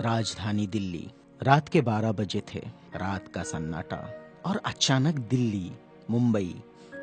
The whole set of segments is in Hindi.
राजधानी दिल्ली। रात के 12 बजे थे। रात का सन्नाटा और अचानक दिल्ली, मुंबई,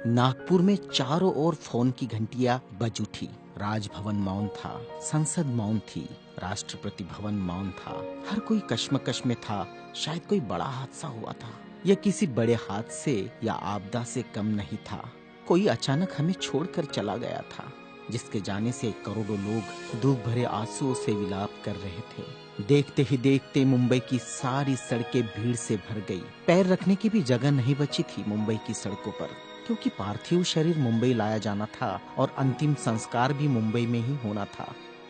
नागपुर में चारों ओर फोन की घंटियां बज उठी। राजभवन मौन था, संसद मौन थी, राष्ट्रपति भवन मौन था। हर कोई कश्मकश में था। शायद कोई बड़ा हादसा हुआ था। यह किसी बड़े हादसे या आपदा से कम नहीं था। कोई अचानक हमें छोड़कर चला गया था, जिसके जाने से करोड़ों लोग दुख भरे आंसुओं से विलाप कर रहे थे। देखते ही देखते मुंबई की सारी सड़कें भीड़ से भर गई। पैर रखने की भी जगह नहीं बची थी मुंबई की सड़कों पर, क्योंकि पार्थिव शरीर मुंबई लाया जाना था और अंतिम संस्कार भी मुंबई में ही होना था।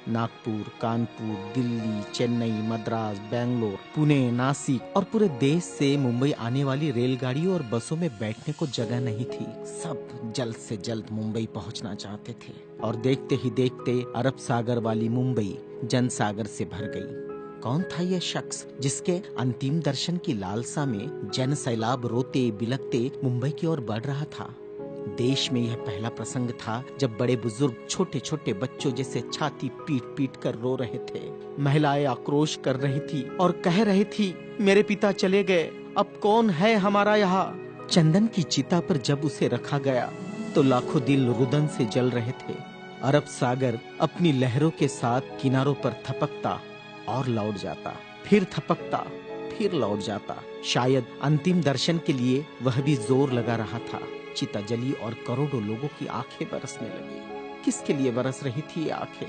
नागपुर, कानपुर, दिल्ली, चेन्नई, मद्रास, बेंगलोर, पुणे, नासिक और पूरे देश से मुंबई आने वाली रेलगाड़ियों और बसों में बैठने को जगह नहीं थी। सब जल्द से जल्द मुंबई पहुंचना चाहते थे और देखते ही देखते अरब सागर वाली मुंबई जनसागर से भर गई। कौन था यह शख्स जिसके अंतिम दर्शन की लालसा में जन सैलाब रोते बिलखते मुंबई की ओर बढ़ रहा था? देश में यह पहला प्रसंग था जब बड़े बुजुर्ग छोटे छोटे बच्चों जैसे छाती पीट पीट कर रो रहे थे। महिलाएं आक्रोश कर रही थी और कह रही थी, मेरे पिता चले गए, अब कौन है हमारा यहाँ। चंदन की चिता पर जब उसे रखा गया तो लाखों दिल रुदन से जल रहे थे। अरब सागर अपनी लहरों के साथ किनारों पर थपकता और लौट जाता, फिर थपकता, फिर लौट जाता। शायद अंतिम दर्शन के लिए वह भी जोर लगा रहा था। चिता जली और करोड़ों लोगों की आंखें बरसने लगी। किसके लिए बरस रही थी ये आंखें?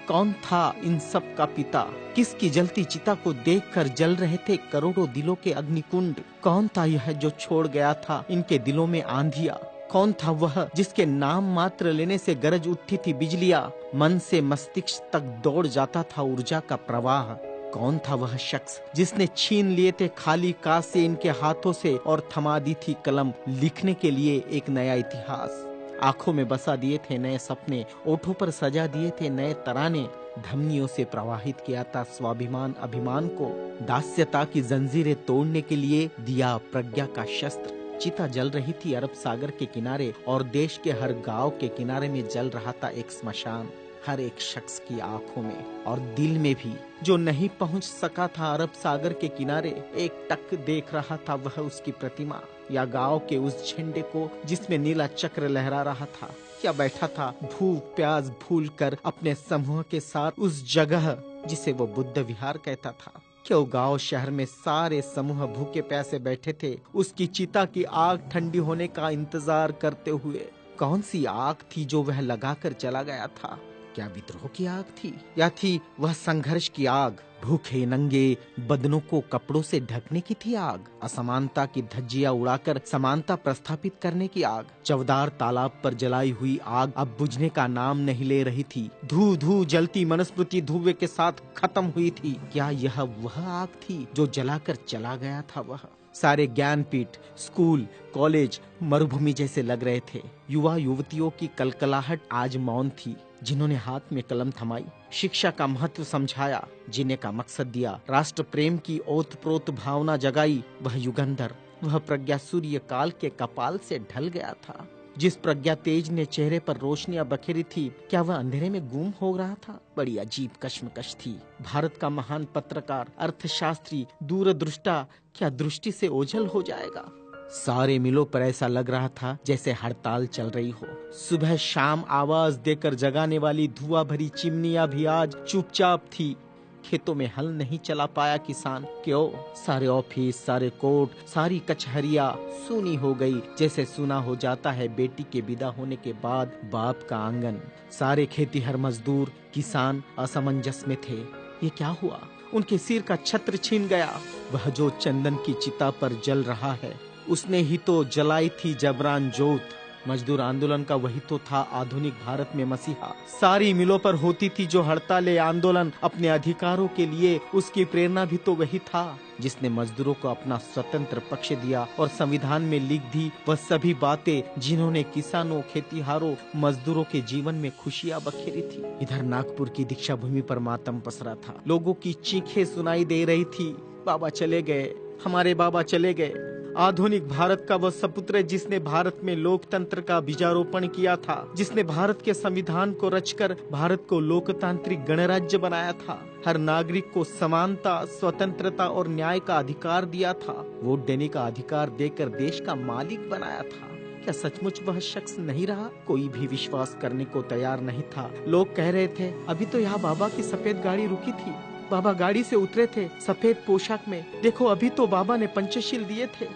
कौन था इन सब का पिता? किसकी जलती चिता को देखकर जल रहे थे करोड़ों दिलों के अग्निकुंड? कौन था यह जो छोड़ गया था इनके दिलों में आंधिया? कौन था वह जिसके नाम मात्र लेने से गरज उठी थी बिजलियां? मन से मस्तिष्क तक दौड़ जाता था ऊर्जा का प्रवाह। कौन था वह शख्स जिसने छीन लिए थे खाली कासे इनके हाथों से और थमा दी थी कलम लिखने के लिए एक नया इतिहास? आंखों में बसा दिए थे नए सपने, ओठों पर सजा दिए थे नए तराने, धमनियों से प्रवाहित किया था स्वाभिमान अभिमान को, दास्यता की जंजीरें तोड़ने के लिए दिया प्रज्ञा का शस्त्र। चिता जल रही थी अरब सागर के किनारे और देश के हर गांव के किनारे में जल रहा था एक स्मशान। हर एक शख्स की आंखों में और दिल में भी, जो नहीं पहुंच सका था अरब सागर के किनारे, एक टक देख रहा था वह उसकी प्रतिमा या गांव के उस झंडे को जिसमें नीला चक्र लहरा रहा था, या बैठा था भूख प्यास भूल कर अपने समूह के साथ उस जगह जिसे वो बुद्ध विहार कहता था। क्यों गांव शहर में सारे समूह भूखे प्यासे बैठे थे उसकी चिता की आग ठंडी होने का इंतजार करते हुए। कौन सी आग थी जो वह लगाकर चला गया था? क्या विद्रोह की आग थी या थी वह संघर्ष की आग? भूखे नंगे बदनों को कपड़ों से ढकने की थी आग? असमानता की धज्जियां उड़ाकर समानता प्रस्थापित करने की आग? चवदार तालाब पर जलाई हुई आग अब बुझने का नाम नहीं ले रही थी। धू धू जलती मनुस्मृति धुएं के साथ खत्म हुई थी। क्या यह वह आग थी जो जलाकर चला गया था वह? सारे ज्ञानपीठ, स्कूल, कॉलेज मरुभूमि जैसे लग रहे थे। युवा युवतियों की कलकलाहट आज मौन थी। जिन्होंने हाथ में कलम थमाई, शिक्षा का महत्व समझाया, जीने का मकसद दिया, राष्ट्र प्रेम की ओतप्रोत भावना जगाई, वह युगंधर, वह प्रज्ञा सूर्य काल के कपाल से ढल गया था। जिस प्रज्ञा तेज ने चेहरे पर रोशनियां बखेरी थी, क्या वह अंधेरे में गुम हो रहा था? बड़ी अजीब कश्मकश थी। भारत का महान पत्रकार, अर्थशास्त्री, दूरदृष्टा क्या दृष्टि से ओझल हो जाएगा? सारे मिलों पर ऐसा लग रहा था जैसे हड़ताल चल रही हो। सुबह शाम आवाज देकर जगाने वाली धुआं भरी चिमनियां भी आज चुपचाप थी। खेतों में हल नहीं चला पाया किसान। क्यों? सारे ऑफिस, सारे कोर्ट, सारी कचहरियां सूनी हो गई, जैसे सूना हो जाता है बेटी के विदा होने के बाद बाप का आंगन। सारे खेतीहर मजदूर, किसान असमंजस में थे। ये क्या हुआ? उनके सिर का छत्र छीन गया। वह जो चंदन की चिता पर जल रहा है, उसने ही तो जलाई थी जबरान जोत। मजदूर आंदोलन का वही तो था आधुनिक भारत में मसीहा। सारी मिलों पर होती थी जो हड़तालें आंदोलन अपने अधिकारों के लिए, उसकी प्रेरणा भी तो वही था जिसने मजदूरों को अपना स्वतंत्र पक्ष दिया और संविधान में लिख दी वह सभी बातें जिन्होंने किसानों, खेतीहारों, मजदूरों के जीवन में खुशियां बखेरी थी। इधर नागपुर की दीक्षा भूमि पर मातम पसरा था। लोगों की चीखें सुनाई दे रही थी, बाबा चले गए, हमारे बाबा चले गए, आधुनिक भारत का वह सपुत्र है जिसने भारत में लोकतंत्र का बीजारोपण किया था, जिसने भारत के संविधान को रचकर भारत को लोकतांत्रिक गणराज्य बनाया था, हर नागरिक को समानता, स्वतंत्रता और न्याय का अधिकार दिया था, वोट देने का अधिकार देकर देश का मालिक बनाया था। क्या सचमुच वह शख्स नहीं रहा? कोई भी विश्वास करने को तैयार नहीं था। लोग कह रहे थे, अभी तो यहाँ बाबा की सफेद गाड़ी रुकी थी, बाबा गाड़ी से उतरे थे सफेद पोशाक में, देखो अभी तो बाबा ने पंचशील दिए थे।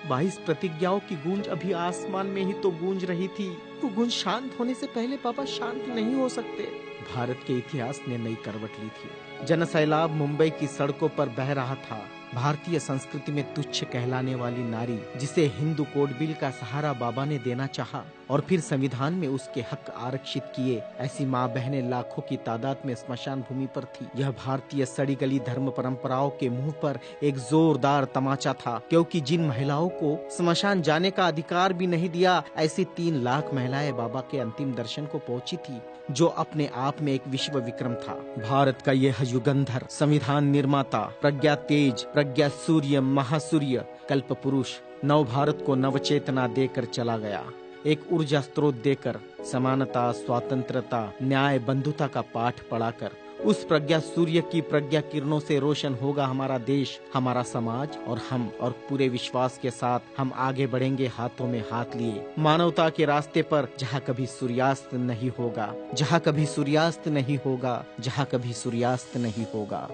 22 प्रतिज्ञाओं की गूंज अभी आसमान में ही तो गूंज रही थी। वो गूंज शांत होने से पहले बाबा शांत नहीं हो सकते। भारत के इतिहास ने नई करवट ली थी। जनसैलाब मुंबई की सड़कों पर बह रहा था। भारतीय संस्कृति में तुच्छ कहलाने वाली नारी, जिसे हिंदू कोड बिल का सहारा बाबा ने देना चाहा और फिर संविधान में उसके हक आरक्षित किए, ऐसी माँ बहनें लाखों की तादाद में स्मशान भूमि पर थी। यह भारतीय सड़ी गली धर्म परंपराओं के मुंह पर एक जोरदार तमाचा था, क्योंकि जिन महिलाओं को स्मशान जाने का अधिकार भी नहीं दिया, ऐसी 3 लाख महिलाएं बाबा के अंतिम दर्शन को पहुंची थी, जो अपने आप में एक विश्व विक्रम था। भारत का यह युगंधर, संविधान निर्माता, प्रज्ञा तेज, प्रज्ञा सूर्य, महासूर्य, कल्प पुरुष नव भारत को नवचेतना देकर चला गया, एक ऊर्जा स्रोत देकर, समानता, स्वतंत्रता, न्याय, बंधुता का पाठ पढ़ाकर। उस प्रज्ञा सूर्य की प्रज्ञा किरणों से रोशन होगा हमारा देश, हमारा समाज और हम, और पूरे विश्वास के साथ हम आगे बढ़ेंगे हाथों में हाथ लिए, मानवता के रास्ते पर, जहाँ कभी सूर्यास्त नहीं होगा, जहाँ कभी सूर्यास्त नहीं होगा, जहाँ कभी सूर्यास्त नहीं होगा।